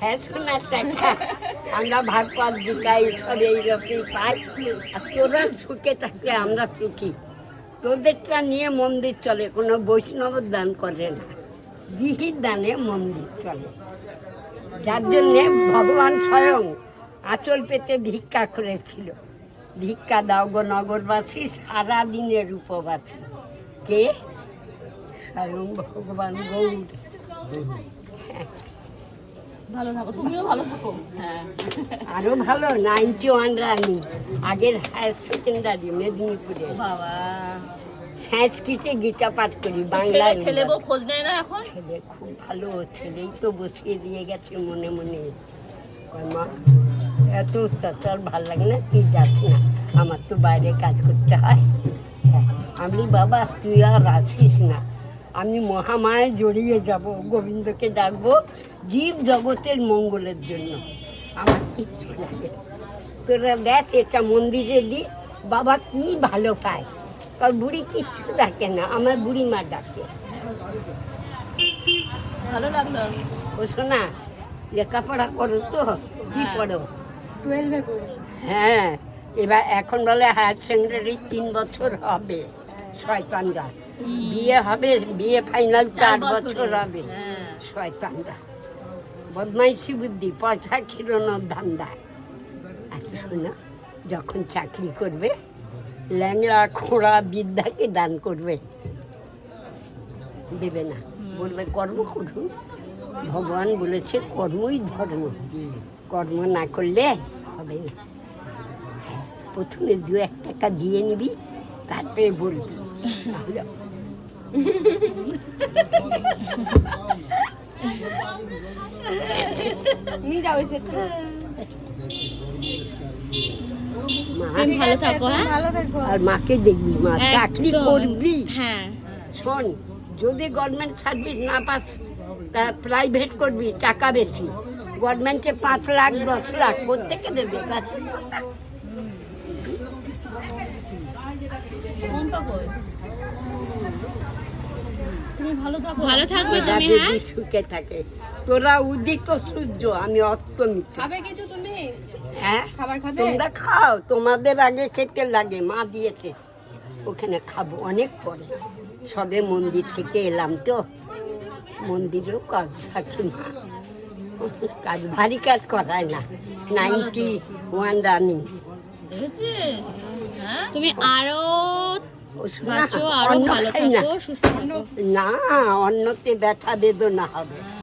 হ্যাঁ সোনার টাকা আমরা ভাগ পাত দিকাই সব এইরকমই পাই। আর তোরা সুখে থাকলে আমরা সুখী। তোদেরটা নিয়ে মন্দির চলে, কোনো বৈষ্ণব দান করে না, গৃহীর দানে মন্দির চলে। যার জন্যে ভগবান স্বয়ং আঁচল পেতে ভিক্ষা করেছিল, ভিক্ষা দাও গো নগরবাসী, সারাদিনের উপবাসী। কে? স্বয়ং ভগবান গৌর। ভালো থাকো, তুমিও ভালো থাকো। হ্যাঁ, আরো ভালো 91 রানি, আগের হায়ার সেকেন্ডারি মেদিনীপুরে। বাবা সংস্কৃতে গীতা পাঠ করি, বাংলায়। ছেলে বউ খোঁজ নেয় না এখন? ছেলে খুব ভালো, ছেলেই তো বসিয়ে দিয়ে গেছে মনে মনে। কয় মা এত অত্যাচার ভাল লাগে না, তুই যাস না, আমার তো বাইরে কাজ করতে হয়। হ্যাঁ, আমি বাবা তুই আর আসিস না, আমি মহামায় জড়িয়ে যাব, গোবিন্দকে ডাকবো জীব জগতের মঙ্গলের জন্য, আমার কিচ্ছু লাগে। তোরা দেখ এটা মন্দিরে দি, বাবা কি ভালো পায়। কারণ বুড়ি কিচ্ছু ডাকে না, আমার বুড়ি মা ডাকে। ভালো লাগলো। ও শোনা, লেখাপড়া করো তো? কি পড়ো? 12-এ পড়ি। হ্যাঁ, এবার এখন বলে হায়ার সেকেন্ডারি 3 বছর হবে। শয়তানরা বিয়ে হবে, বিয়ে ফাইনাল 4 বছর হবে। হ্যাঁ, শয়তানরা বদমাইশি বুদ্ধি, পয়সা খিরানোর ধান্দা। আচ্ছা শোনো, যখন চাকরি করবে ল্যাংড়া খোঁড়া বিদ্যাকে দান করবে, দেবে না, বলবে কর্ম করুন। ভগবান বলেছে কর্মই ধর্ম, কর্ম না করলে হবে না। হ্যাঁ, প্রথমে 2-1 টাকা দিয়ে নিবি, তারপরে বলবি। তাহলে নিয়ে যাও এসে। মা ভালো থাকো। হ্যাঁ, ভালো থাকো। আর মাকে দেখবি, মা চাকরি করবি। হ্যাঁ, শোন, যদি গভর্নমেন্ট সার্ভিস না পাস তা প্রাইভেট করবি, টাকা বেশি। গভর্নমেন্টে 5 লাখ 10 লাখ কোত্থেকে দেবে? গাছের পাতা। তুমি ভালো থাকো, ভালো থাকবে ওরা তুমি। যদি হ্যাঁ, সুখে থাকে। তোরা উদিত সূর্য, আমি অস্তমিত। খাবে কিছু তুমি? হ্যাঁ, খাবার খাবে? তোমরা খাও, তোমাদের আগে খেতে লাগে, মা দিয়েছে, ওখানে খাবো অনেক পরে। সবে মন্দির থেকে এলাম তো, মন্দিরেও কাজ থাকে, মা কাজ ভারী কাজ করায় না। 91 রানিং। দেখেছিস? হ্যাঁ, তুমি আরো শোনা, বাঁচো, আরো অন্ন ভালো খাই না। থাকো, সুস্থ থাকো। না, অন্যতে ব্যথা বেদনা হবে।